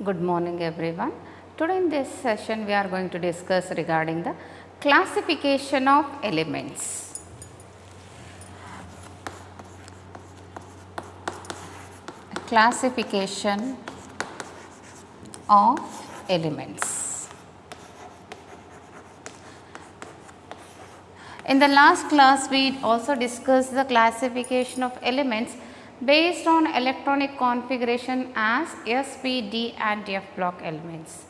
Good morning everyone. Today in this session we are going to discuss regarding the classification of elements. Classification of elements. In the last class we also discussed the classification of elements based on electronic configuration as S, P, D and F block elements.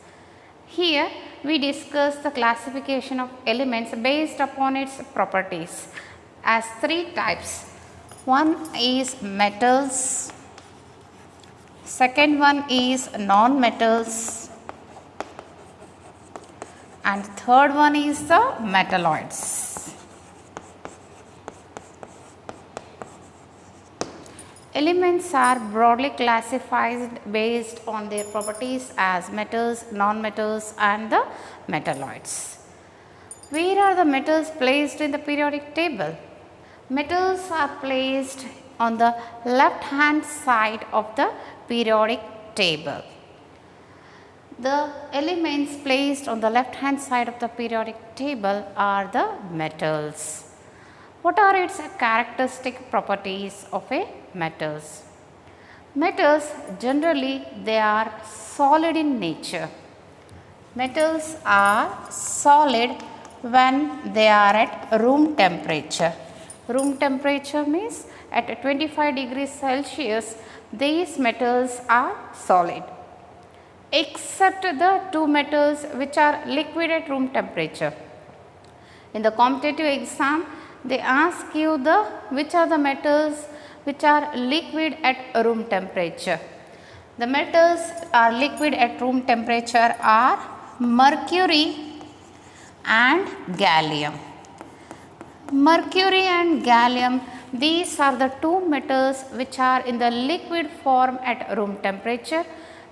Here we discuss the classification of elements based upon its properties as three types. One is metals, second one is non-metals and third one is the metalloids. Elements are broadly classified based on their properties as metals, non-metals and the metalloids. Where are the metals placed in the periodic table? Metals are placed on the left hand side of the periodic table. The elements placed on the left hand side of the periodic table are the metals. What are its characteristic properties of a metals? Metals generally they are solid in nature. Metals are solid when they are at room temperature. Room temperature means at 25 degrees Celsius these metals are solid, except the two metals which are liquid at room temperature. In the competitive exam they ask you which are the metals which are liquid at room temperature. The metals are liquid at room temperature are mercury and gallium. Mercury and gallium, these are the two metals which are in the liquid form at room temperature.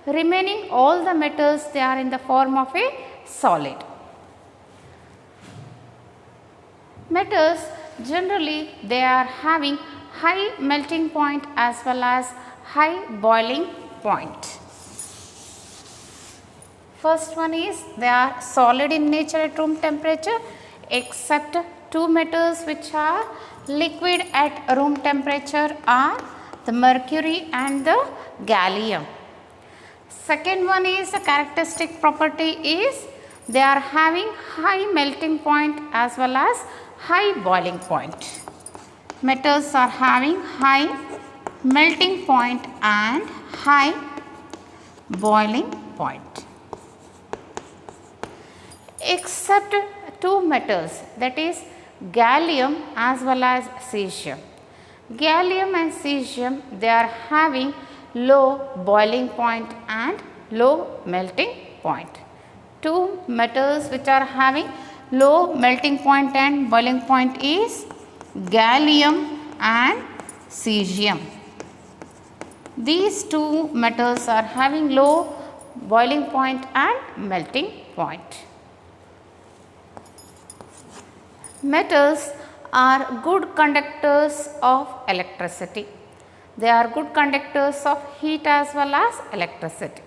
Remaining all the metals they are in the form of a solid. Metals generally they are having high melting point as well as high boiling point. First one is they are solid in nature at room temperature except two metals which are liquid at room temperature are the mercury and the gallium. Second one is a characteristic property is they are having high melting point as well as high boiling point. Metals are having high melting point and high boiling point. Except two metals, that is gallium as well as cesium. Gallium and cesium they are having low boiling point and low melting point. Two metals which are having low melting point and boiling point is gallium and cesium. These two metals are having low boiling point and melting point. Metals are good conductors of electricity. They are good conductors of heat as well as electricity.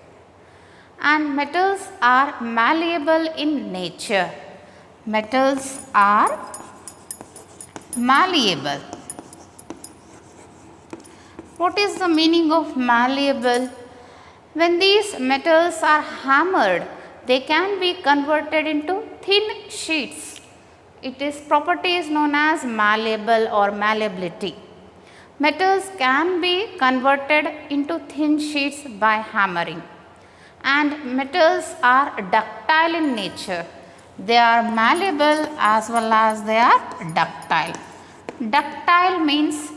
And metals are malleable in nature. Metals are malleable. What is the meaning of malleable? When these metals are hammered, they can be converted into thin sheets. Its property is known as malleable or malleability. Metals can be converted into thin sheets by hammering. And metals are ductile in nature. They are malleable as well as they are ductile. Ductile means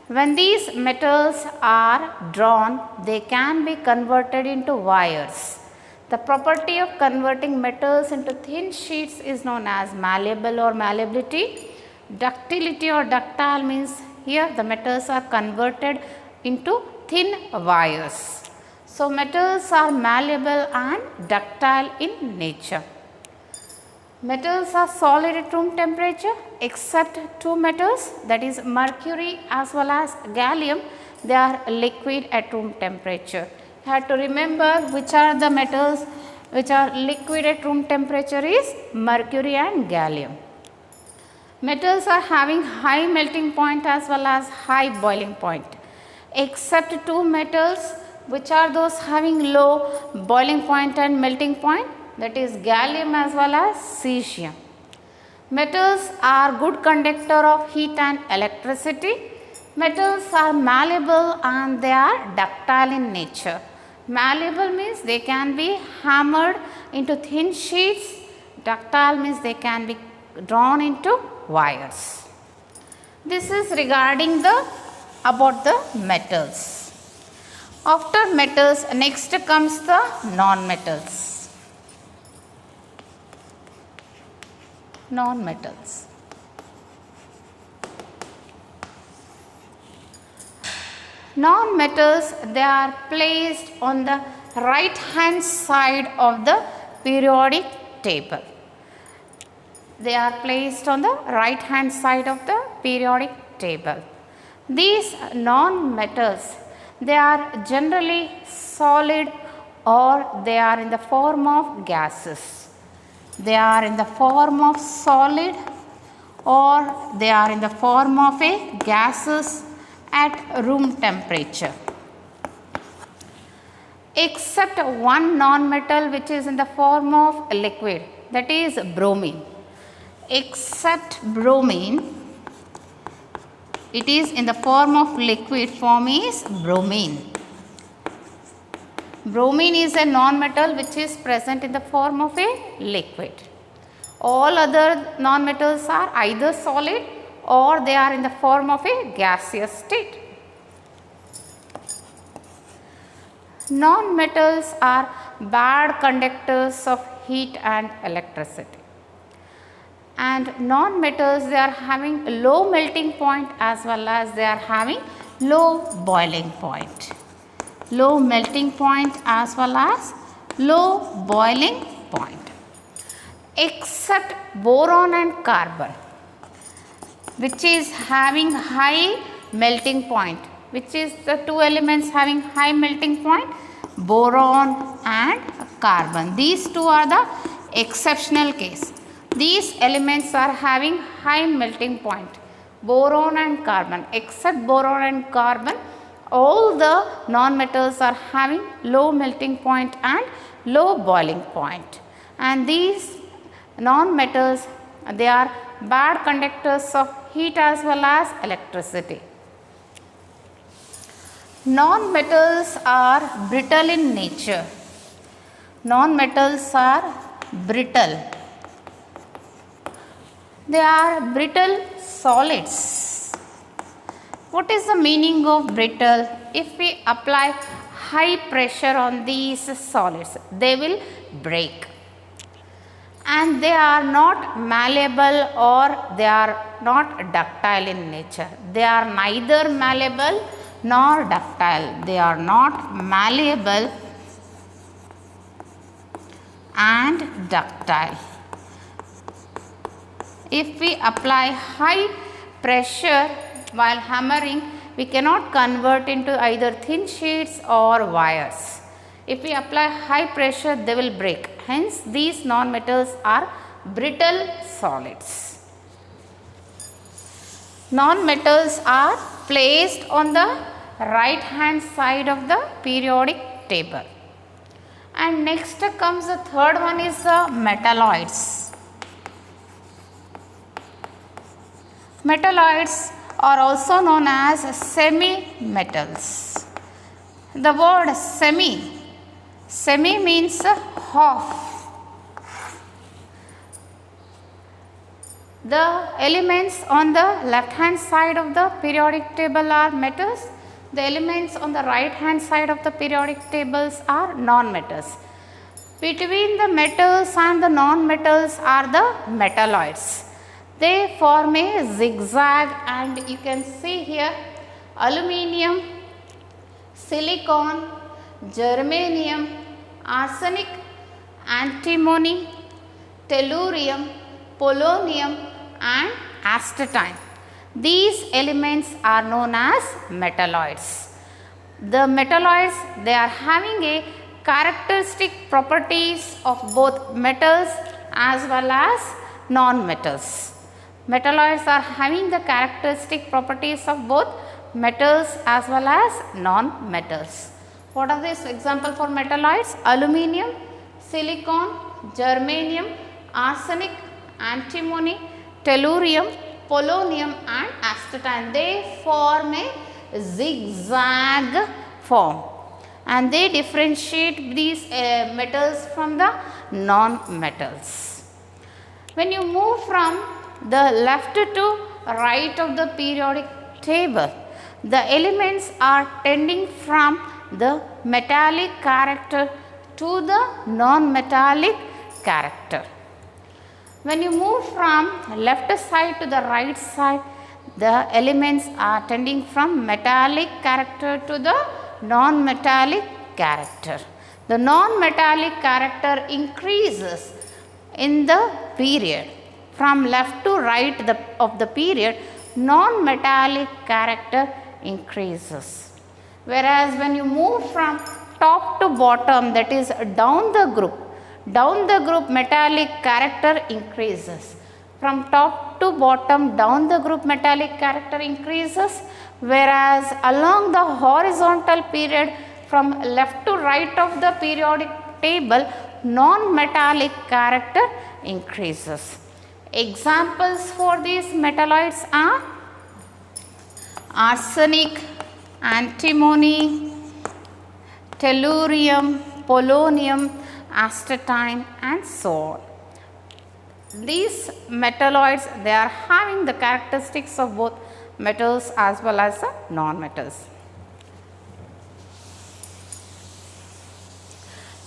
when these metals are drawn, they can be converted into wires. The property of converting metals into thin sheets is known as malleable or malleability. Ductility or ductile means here the metals are converted into thin wires. So, metals are malleable and ductile in nature. Metals are solid at room temperature except two metals, that is mercury as well as gallium, they are liquid at room temperature. have to remember which are the metals which are liquid at room temperature is mercury and gallium. Metals are having high melting point as well as high boiling point, except two metals which are those having low boiling point and melting point, that is gallium as well as cesium. Metals are good conductor of heat and electricity. Metals are malleable and they are ductile in nature. Malleable means they can be hammered into thin sheets. Ductile means they can be drawn into wires. This is regarding about the metals. After metals, next comes the non-metals. Non-metals. Non-metals, they are placed on the right hand side of the periodic table. They are placed on the right hand side of the periodic table. These non-metals, they are generally solid or they are in the form of gases. They are in the form of solid or they are in the form of a gases at room temperature. Except one non-metal which is in the form of liquid, that is bromine. Except bromine, it is in the form of liquid form is bromine. Bromine is a non-metal which is present in the form of a liquid. All other non-metals are either solid or they are in the form of a gaseous state. Non-metals are bad conductors of heat and electricity. And non-metals, they are having low melting point as well as they are having low boiling point. Low melting point as well as low boiling point. Except boron and carbon, which is having high melting point, which is the two elements having high melting point, boron and carbon. These two are the exceptional case. These elements are having high melting point, boron and carbon. Except boron and carbon, all the non-metals are having low melting point and low boiling point. And these non-metals, they are bad conductors of heat as well as electricity. Non-metals are brittle in nature. Non-metals are brittle. They are brittle solids. What is the meaning of brittle? If we apply high pressure on these solids, they will break. And they are not malleable or they are not ductile in nature. They are neither malleable nor ductile. They are not malleable and ductile. If we apply high pressure while hammering, we cannot convert into either thin sheets or wires. If we apply high pressure, they will break. Hence, these non-metals are brittle solids. Non-metals are placed on the right hand side of the periodic table. And next comes the third one is the metalloids. Metalloids are also known as semi-metals. The word semi means half. The elements on the left hand side of the periodic table are metals. The elements on the right hand side of the periodic tables are non-metals. Between the metals and the non-metals are the metalloids. They form a zigzag, and you can see here aluminium, silicon, germanium, arsenic, antimony, tellurium, polonium and astatine. These elements are known as metalloids. The metalloids, they are having a characteristic properties of both metals as well as non-metals. Metalloids are having the characteristic properties of both metals as well as non-metals. What are these example for metalloids? Aluminium, silicon, germanium, arsenic, antimony, tellurium, polonium and astatine. They form a zigzag form and they differentiate these metals from the non-metals. When you move from the left to right of the periodic table, the elements are tending from the metallic character to the non-metallic character. When you move from left side to the right side, the elements are tending from metallic character to the non-metallic character. The non-metallic character increases in the period. From left to right of the period, non-metallic character increases. Whereas when you move from top to bottom, that is down the group metallic character increases. From top to bottom, down the group metallic character increases, whereas along the horizontal period from left to right of the periodic table, non-metallic character increases. Examples for these metalloids are arsenic, antimony, tellurium, polonium, astatine and so on. These metalloids, they are having the characteristics of both metals as well as the non-metals.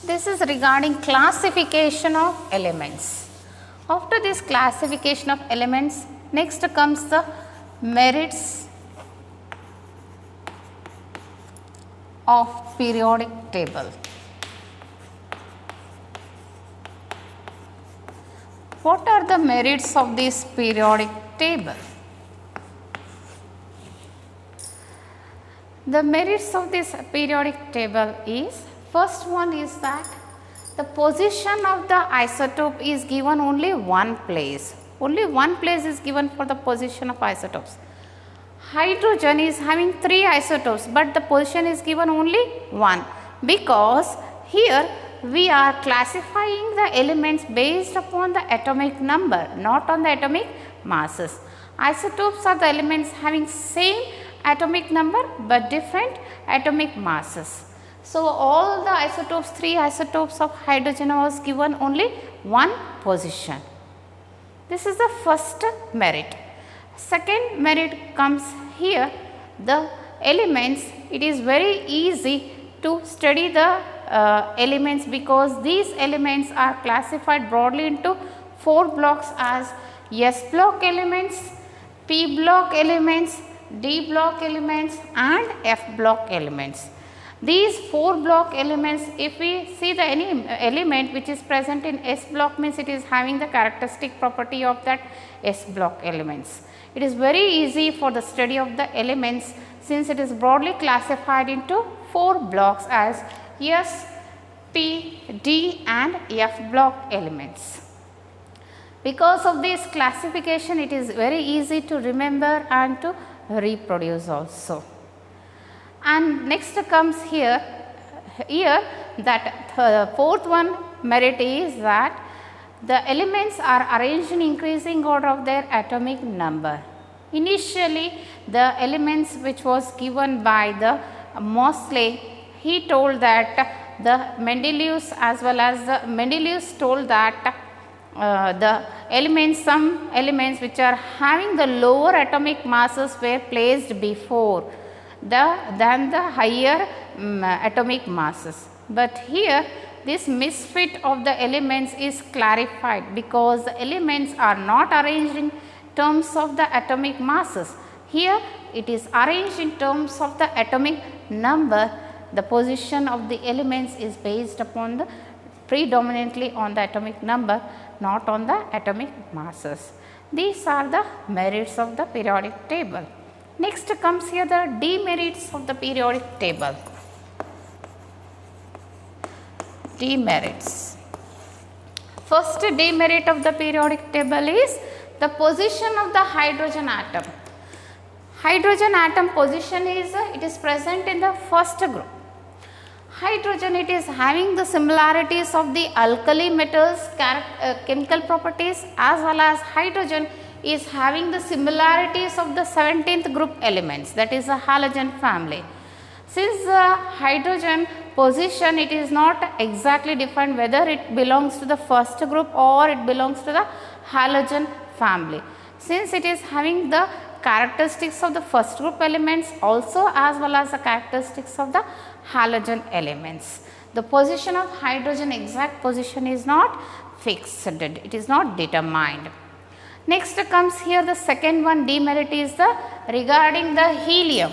This is regarding classification of elements. After this classification of elements, next comes the merits of periodic table. What are the merits of this periodic table? The merits of this periodic table is, first one is that the position of the isotope is given only one place. Only one place is given for the position of isotopes. Hydrogen is having 3 isotopes, but the position is given only one, because here we are classifying the elements based upon the atomic number, not on the atomic masses. Isotopes are the elements having same atomic number but different atomic masses. So, all the isotopes, 3 isotopes of hydrogen was given only one position. This is the first merit. Second merit comes here, the elements, it is very easy to study the elements, because these elements are classified broadly into 4 blocks as S block elements, P block elements, D block elements and F block elements. These 4 block elements, if we see the any element which is present in S block, means it is having the characteristic property of that S block elements. It is very easy for the study of the elements, since it is broadly classified into 4 blocks as S, P, D and F block elements. Because of this classification, it is very easy to remember and to reproduce also. And next comes here that the fourth one merit is that the elements are arranged in increasing order of their atomic number. Initially, the elements which was given by the Moseley, he told that the Mendeleev as well as the Mendeleev told that the elements, some elements which are having the lower atomic masses were placed before than the higher atomic masses. But here this misfit of the elements is clarified, because the elements are not arranged in terms of the atomic masses. Here it is arranged in terms of the atomic number. The position of the elements is based upon the predominantly on the atomic number, not on the atomic masses. These are the merits of the periodic table. Next comes here the demerits of the periodic table. Demerits. First demerit of the periodic table is the position of the hydrogen atom. Hydrogen atom position is it is present in the first group. Hydrogen, it is having the similarities of the alkali metals chemical properties, as well as hydrogen is having the similarities of the 17th group elements, that is the halogen family. Since the hydrogen position, it is not exactly defined whether it belongs to the first group or it belongs to the halogen family. Since it is having the characteristics of the first group elements also as well as the characteristics of the halogen elements, the position of hydrogen, exact position is not fixed, it is not determined. Next comes here the second one demerit is the regarding the helium.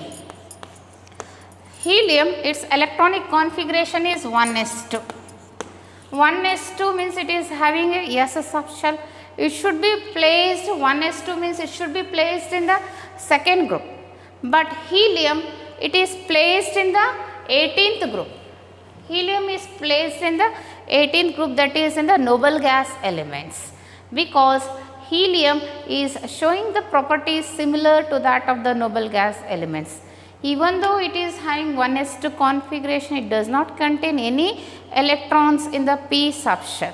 Helium, its electronic configuration is 1s2. 1s2 means it is having a s subshell. It should be placed, 1s2 means it should be placed in the second group, but helium, it is placed in the 18th group. Helium is placed in the 18th group, that is in the noble gas elements, because helium is showing the properties similar to that of the noble gas elements. Even though it is having 1s2 configuration, it does not contain any electrons in the p subshell,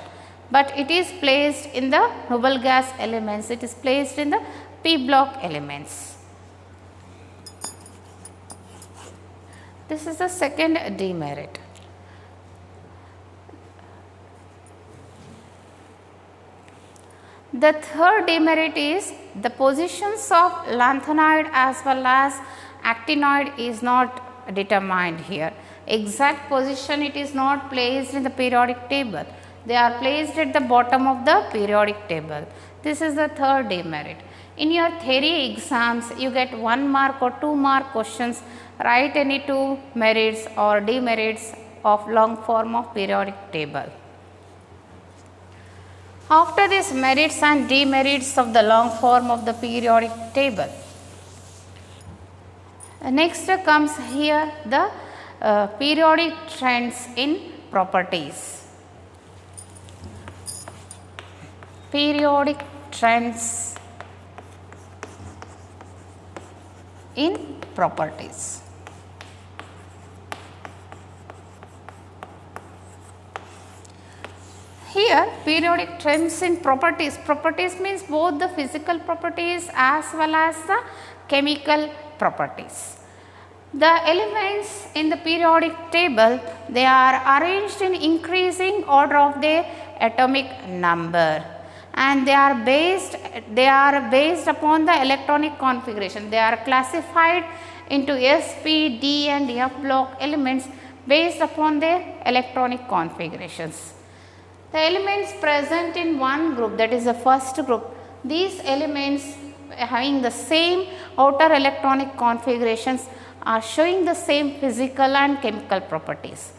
but it is placed in the noble gas elements, it is placed in the p block elements. This is the second demerit. The third demerit is the positions of lanthanoid as well as actinoid is not determined here. Exact position, it is not placed in the periodic table. They are placed at the bottom of the periodic table. This is the third demerit. In your theory exams, you get 1 mark or 2 mark questions. Write any 2 merits or demerits of long form of periodic table. After these merits and demerits of the long form of the periodic table, next comes here the periodic trends in properties. Periodic trends in properties. Here periodic trends in properties, properties means both the physical properties as well as the chemical properties. The elements in the periodic table, they are arranged in increasing order of their atomic number, and they are based upon the electronic configuration. They are classified into s, p, d and f block elements based upon their electronic configurations. The elements present in one group, that is the first group, these elements having the same outer electronic configurations are showing the same physical and chemical properties.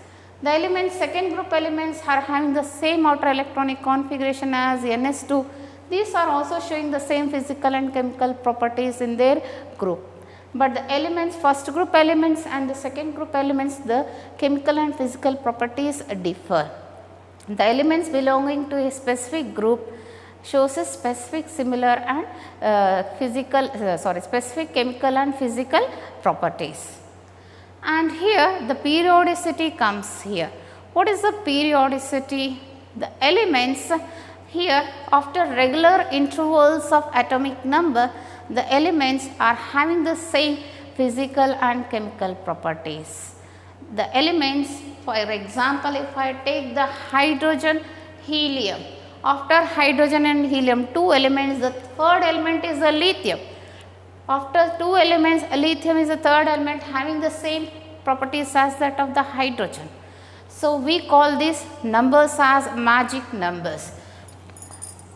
The elements, second group elements are having the same outer electronic configuration as Ns2. These are also showing the same physical and chemical properties in their group. But the elements, first group elements and the second group elements, the chemical and physical properties differ. The elements belonging to a specific group shows a specific similar and specific chemical and physical properties. And here the periodicity comes here. What is the periodicity? The elements here, after regular intervals of atomic number, the elements are having the same physical and chemical properties. The elements, for example, if I take the hydrogen, helium, after hydrogen and helium, 2 elements, the third element is the lithium. After 2 elements, lithium is the third element having the same properties as that of the hydrogen. So, we call these numbers as magic numbers.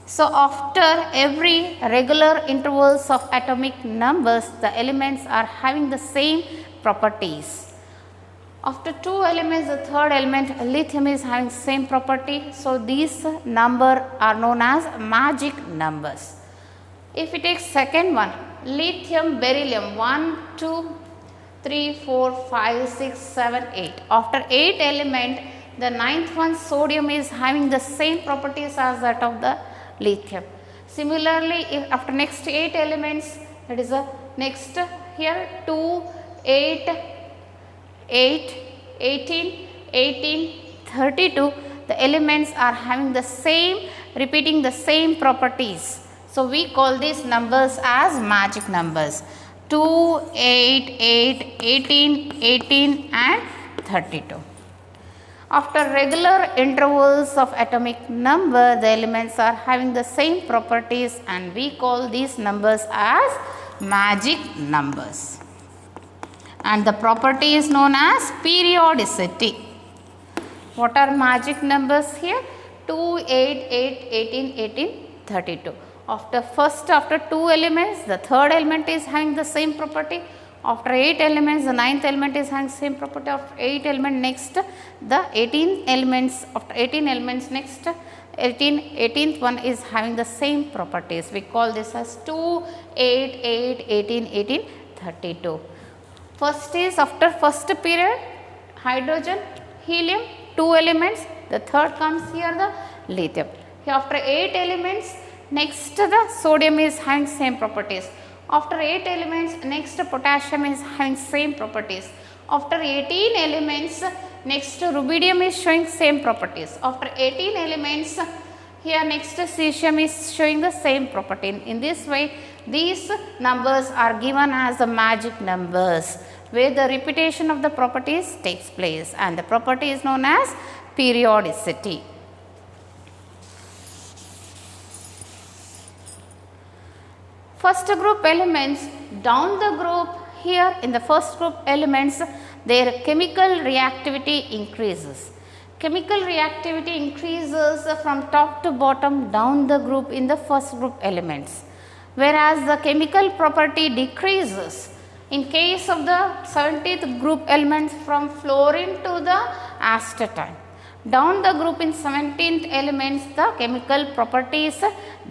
So, after every regular intervals of atomic numbers, the elements are having the same properties. After 2 elements, the third element lithium is having same property. So, these numbers are known as magic numbers. If we take second one, lithium, beryllium, 1, 2, 3, 4, 5, 6, 7, 8. After 8 element, the ninth one, sodium, is having the same properties as that of the lithium. Similarly, if after next 8 elements, that is the next here 2, 8, 8, 18, 18, 32, the elements are having the same, repeating the same properties. So, we call these numbers as magic numbers. 2, 8, 8, 18, 18 and 32. After regular intervals of atomic number, the elements are having the same properties and we call these numbers as magic numbers. And the property is known as periodicity. What are magic numbers here? 2, 8, 8, 18, 18, 32. After 2 elements, the third element is having the same property. After 8 elements, the ninth element is having same property. After 8 element, next the 18 elements. After 18 elements, next 18th one is having the same properties. We call this as 2, 8, 8, 18, 18, 32. First is after first period, hydrogen, helium, 2 elements. The third comes here the lithium. Here after 8 elements, next the sodium is having same properties. After 8 elements, next potassium is having same properties. After 18 elements, next rubidium is showing same properties. After 18 elements, here next cesium is showing the same property. In this way, these numbers are given as the magic numbers, where the repetition of the properties takes place, and the property is known as periodicity. First group elements, down the group, here in the first group elements, their chemical reactivity increases. Chemical reactivity increases from top to bottom down the group in the first group elements, whereas the chemical property decreases in case of the 70th group elements from fluorine to the astatine. Down the group in 17th elements, the chemical properties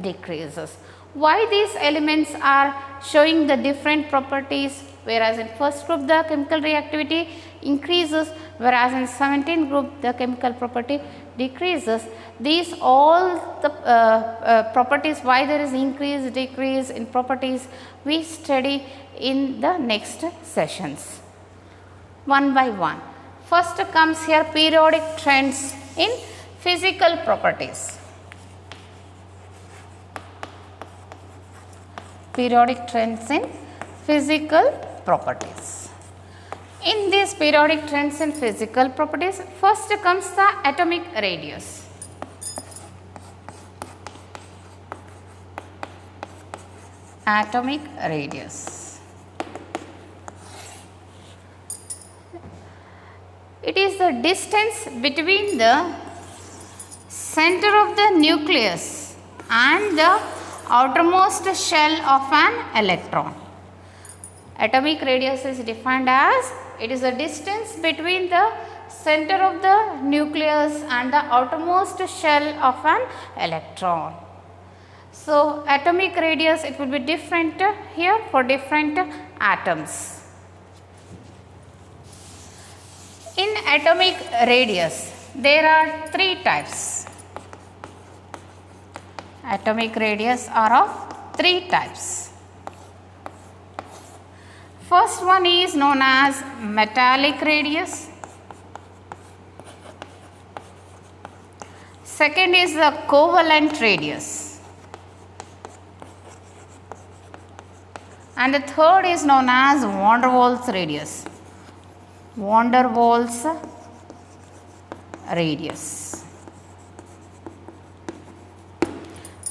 decreases. Why these elements are showing the different properties? Whereas in first group the chemical reactivity increases, whereas in 17th group the chemical property decreases. These all the properties, why there is increase, decrease in properties, we study in the next sessions one by one. First comes here periodic trends in physical properties. Periodic trends in physical properties. In these periodic trends in physical properties, first comes the atomic radius. Atomic radius. It is the distance between the center of the nucleus and the outermost shell of an electron. Atomic radius is defined as, it is the distance between the center of the nucleus and the outermost shell of an electron. So, atomic radius, it will be different here for different atoms. In atomic radius, there are 3 types. Atomic radius are of 3 types. First one is known as metallic radius. Second is the covalent radius. And the third is known as van der Waals radius. Van der Waals radius.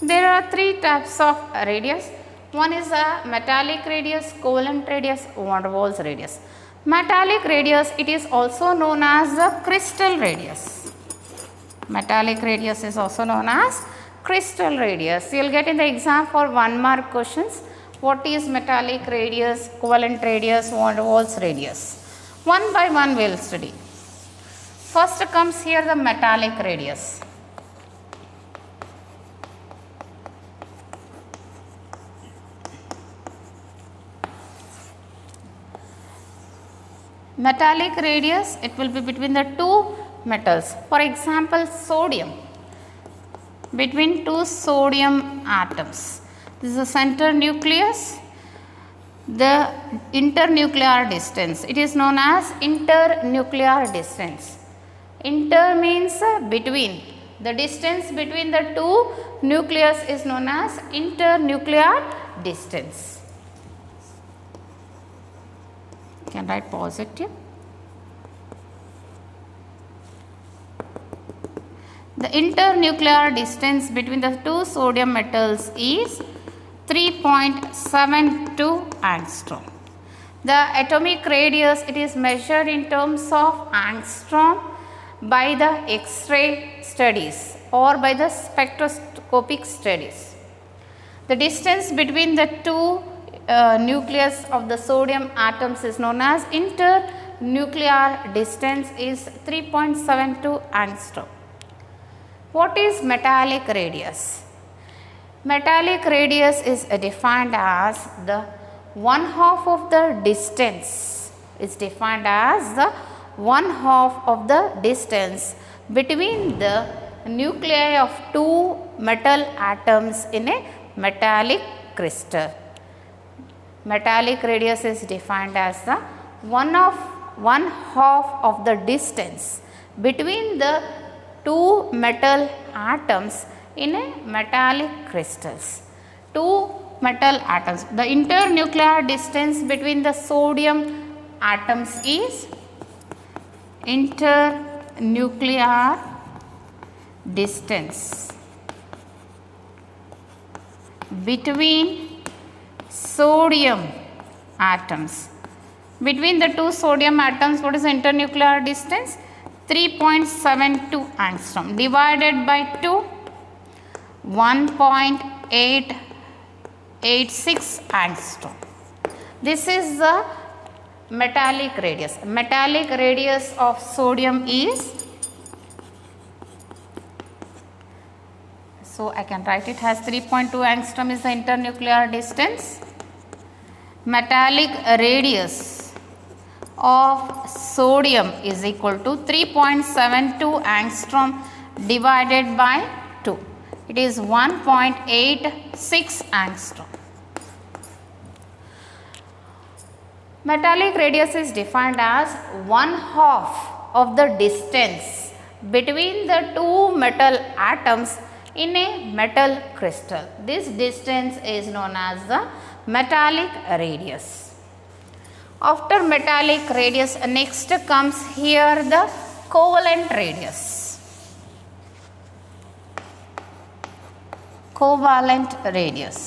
There are 3 types of radius. One is a metallic radius, covalent radius, van der Waals radius. Metallic radius, it is also known as the crystal radius. Metallic radius is also known as crystal radius. You will get in the exam for 1 mark questions. What is metallic radius, covalent radius, van der Waals radius? One by one we will study. First comes here the metallic radius. Metallic radius, it will be between the two metals. For example, sodium, between two sodium atoms. This is the center nucleus. The internuclear distance, it is known as internuclear distance. Inter means between. The distance between the two nucleus is known as internuclear distance. You can write positive. The internuclear distance between the two sodium metals is 3.72 angstrom. The atomic radius, it is measured in terms of angstrom by the X-ray studies or by the spectroscopic studies. The distance between the two nucleus of the sodium atoms is known as internuclear distance is 3.72 angstrom. What is metallic radius? Metallic radius is defined as the 1/2 of the distance. Is defined as the 1/2 of the distance between the nuclei of two metal atoms in a metallic crystal. Metallic radius is defined as the 1/2 of the distance between the two metal atoms in a metallic crystals. Two metal atoms. The internuclear distance between the sodium atoms is internuclear distance between sodium atoms. Between the two sodium atoms, what is the internuclear distance? 3.72 angstrom divided by 2, 1.886 angstrom. This is the metallic radius. Metallic radius of sodium is, so I can write it as 3.2 angstrom is the internuclear distance. Metallic radius of sodium is equal to 3.72 angstrom divided by 2. It is 1.86 angstrom. Metallic radius is defined as 1/2 of the distance between the two metal atoms in a metal crystal. This distance is known as the metallic radius. After metallic radius, next comes here the covalent radius. Covalent radius.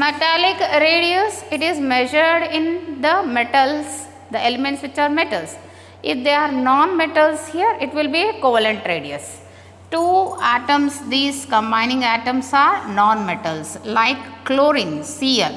Metallic radius, it is measured in the metals, the elements which are metals. If they are non-metals here, it will be a covalent radius. Two atoms, these combining atoms are non-metals like chlorine, Cl.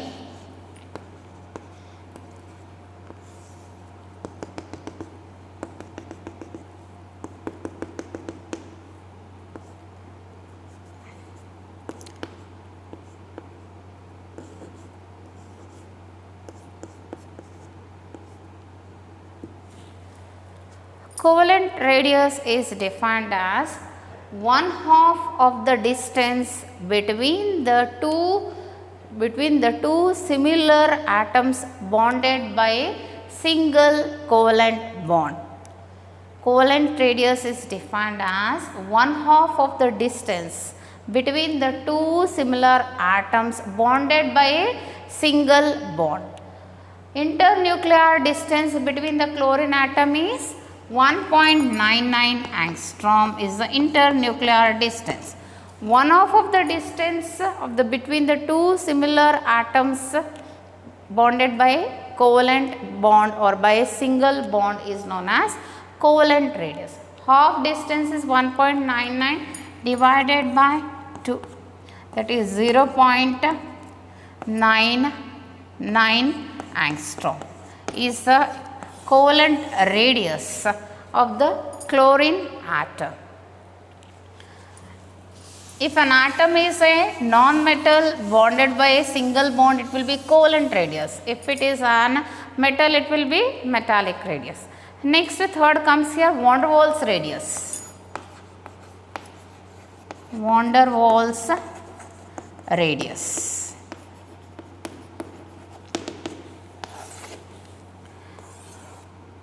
Covalent radius is defined as 1/2 of the distance between the two similar atoms bonded by a single covalent bond. Covalent radius is defined as 1/2 of the distance between the two similar atoms bonded by a single bond. Internuclear distance between the chlorine atom is 1.99 angstrom is the internuclear distance. 1/2 of the distance of the between the two similar atoms bonded by a covalent bond or by a single bond is known as covalent radius. Half distance is 1.99 divided by 2, that is 0.99 angstrom is the covalent radius of the chlorine atom. If an atom is a non-metal bonded by a single bond, it will be covalent radius. If it is an metal, it will be metallic radius. Next, third comes here van der Waals radius. Van der Waals radius.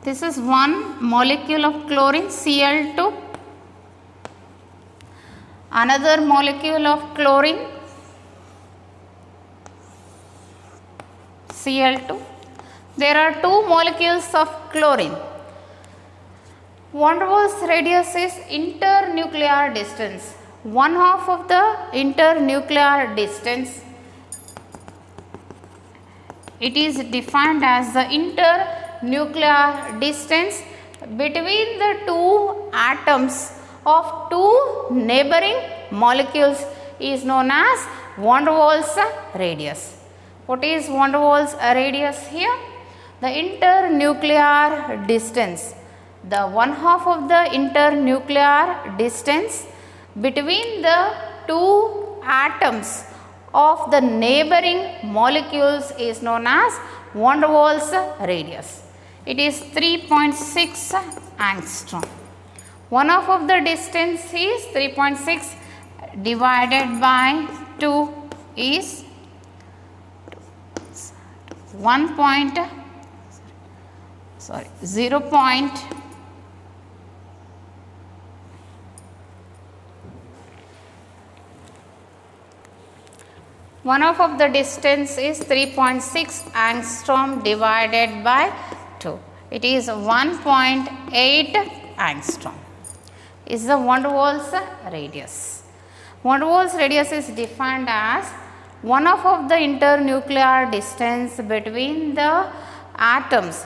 This is one molecule of chlorine, Cl2. Another molecule of chlorine, Cl2. There are two molecules of chlorine. Van der Waals radius is internuclear distance. One half of the internuclear distance, it is defined as the internuclear distance between the two atoms of two neighboring molecules is known as van der Waals radius. What is van der Waals radius here? The internuclear distance, the one half of the internuclear distance between the two atoms of the neighboring molecules is known as van der Waals radius. It is 3.6 angstrom. One half of the distance is 3.6 divided by 2 is 0. One half of the distance is 3.6 angstrom divided by 2. It is 1.8 angstrom. Is the van der Waals radius. Van der Waals radius is defined as one half of the internuclear distance between the atoms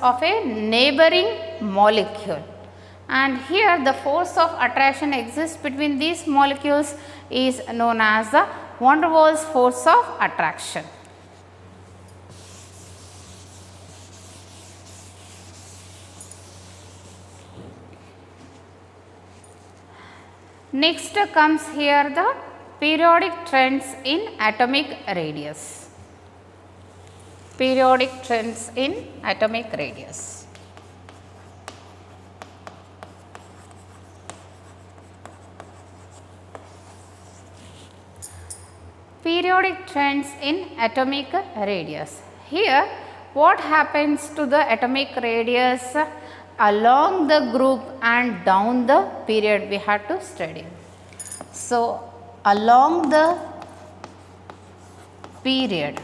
of a neighboring molecule. And here the force of attraction exists between these molecules is known as the van der Waals force of attraction. Next comes here the periodic trends in atomic radius. Periodic trends in atomic radius. Periodic trends in atomic radius. Here, what happens to the atomic radius along the group and down the period we have to study. So, along period,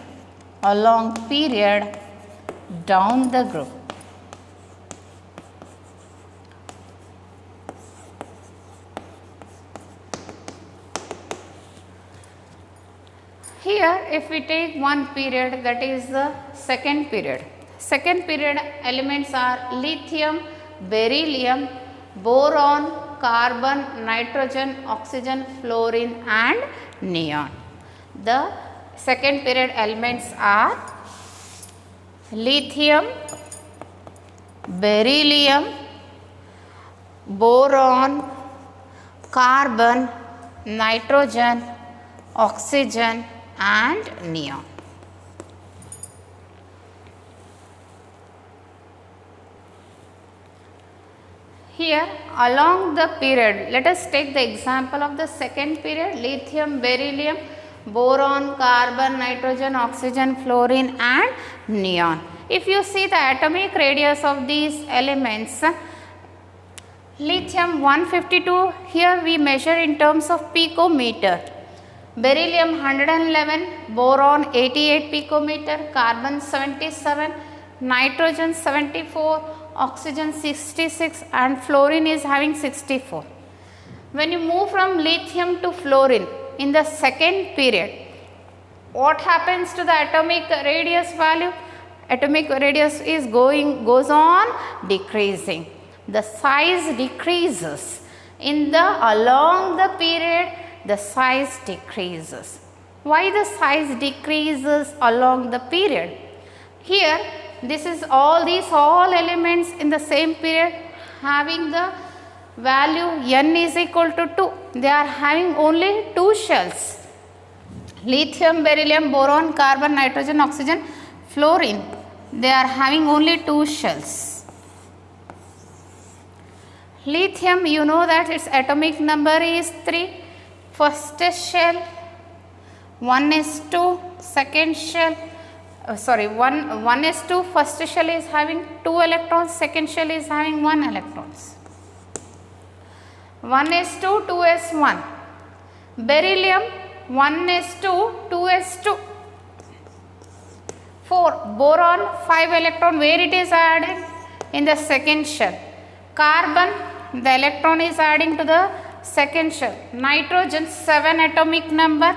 down the group. Here, if we take one period, that is the second period. Second period elements are lithium, beryllium, boron, carbon, nitrogen, oxygen, fluorine and neon. The second period elements are lithium, beryllium, boron, carbon, nitrogen, oxygen and neon. Here along the period, let us take the example of the second period, lithium, beryllium, boron, carbon, nitrogen, oxygen, fluorine and neon. If you see the atomic radius of these elements, lithium 152, here we measure in terms of picometer, beryllium 111, boron 88 picometer, carbon 77, nitrogen 74, oxygen 66 and fluorine is having 64. When you move from lithium to fluorine in the second period, what happens to the atomic radius value? Atomic radius is goes on decreasing. The size decreases. Along the period, the size decreases. Why the size decreases along the period? Here, this is all elements in the same period having the value n is equal to 2. They are having only 2 shells. Lithium, beryllium, boron, carbon, nitrogen, oxygen, fluorine. They are having only 2 shells. Lithium, you know that its atomic number is 3. First shell 1s2, second shell 1s2, first shell is having 2 electrons, second shell is having 1 electrons. 1s2, 2s1. Beryllium 1s2, 2s2. 4. Boron 5 electron, where it is added? In the second shell. Carbon, the electron is adding to the second shell. Nitrogen 7 atomic number,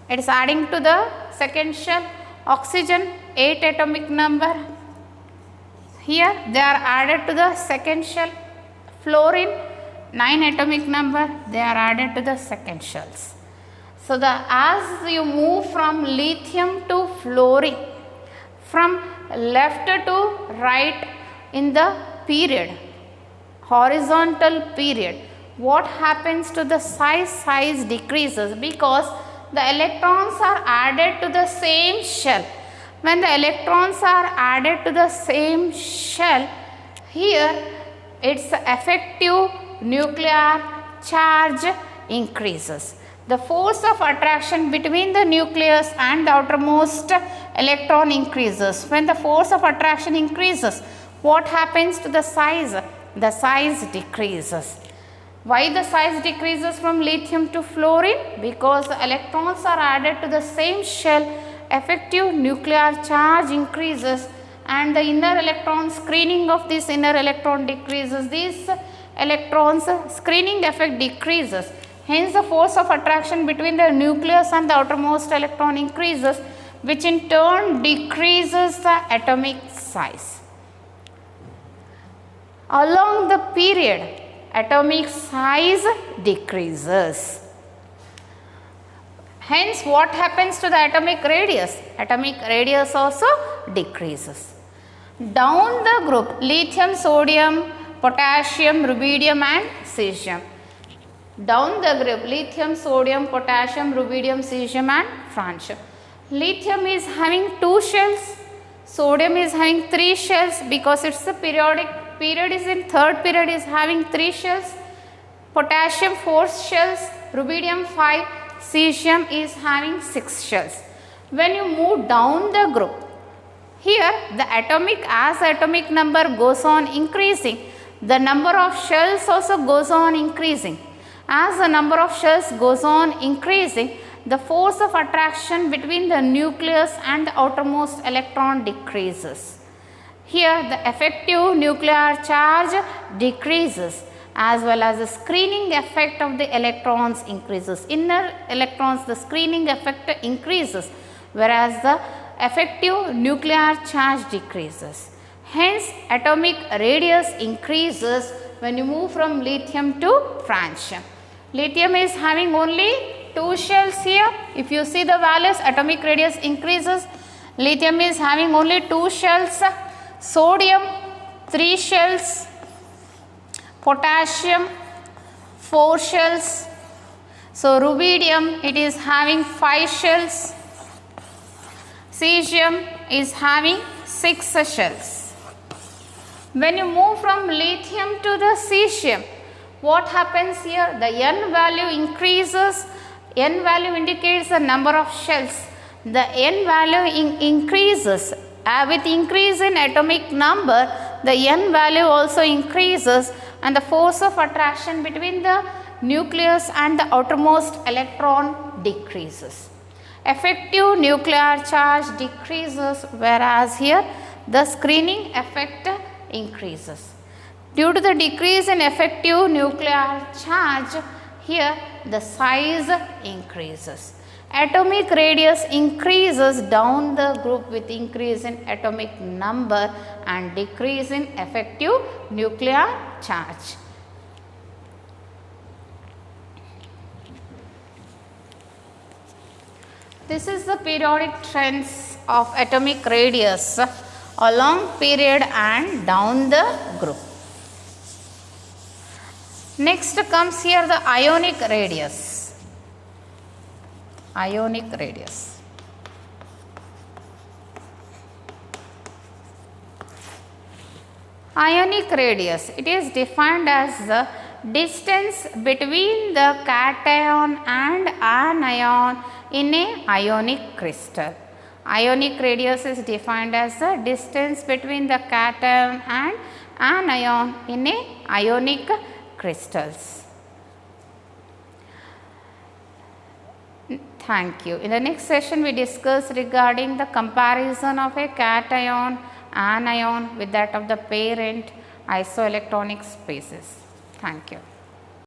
it is adding to the second shell. Oxygen 8 atomic number, here they are added to the second shell. Fluorine 9 atomic number, they are added to the second shells. So, as you move from lithium to fluorine, from left to right in the period, horizontal period, what happens to the size? Size decreases because the electrons are added to the same shell. When the electrons are added to the same shell, here its effective nuclear charge increases. The force of attraction between the nucleus and the outermost electron increases. When the force of attraction increases, what happens to the size? The size decreases. Why the size decreases from lithium to fluorine? Because the electrons are added to the same shell, effective nuclear charge increases and the inner electron screening of this inner electron decreases. These electrons screening effect decreases. Hence, the force of attraction between the nucleus and the outermost electron increases, which in turn decreases the atomic size. Along the period, atomic size decreases. Hence, what happens to the atomic radius? Atomic radius also decreases. Down the group, lithium, sodium, potassium, rubidium and cesium. Down the group, lithium, sodium, potassium, rubidium, cesium and francium. Lithium is having 2 shells, sodium is having 3 shells because it's the period is in third period is having 3 shells, potassium 4 shells, rubidium 5, cesium is having 6 shells. When you move down the group, here the atomic number goes on increasing, the number of shells also goes on increasing. As the number of shells goes on increasing, the force of attraction between the nucleus and the outermost electron decreases. Here the effective nuclear charge decreases as well as the screening effect of the electrons increases. Inner electrons, the screening effect increases, whereas the effective nuclear charge decreases. Hence, atomic radius increases when you move from lithium to francium. Lithium is having only 2 shells here. If you see the values, atomic radius increases. Lithium is having only 2 shells. Sodium 3 shells. Potassium 4 shells. So, rubidium, it is having 5 shells. Cesium is having 6 shells. When you move from lithium to the cesium, what happens here? The n value increases. N value indicates the number of shells. The n value increases. With increase in atomic number, the n value also increases and the force of attraction between the nucleus and the outermost electron decreases. Effective nuclear charge decreases, whereas here the screening effect increases. Due to the decrease in effective nuclear charge, here the size increases. Atomic radius increases down the group with increase in atomic number and decrease in effective nuclear charge. This is the periodic trends of atomic radius along period and down the group. Next comes here the ionic radius. Ionic radius. Ionic radius, it is defined as the distance between the cation and anion in a ionic crystal. Ionic radius is defined as the distance between the cation and anion in a ionic crystals. Thank you. In the next session, we discuss regarding the comparison of a cation anion with that of the parent isoelectronic species. Thank you.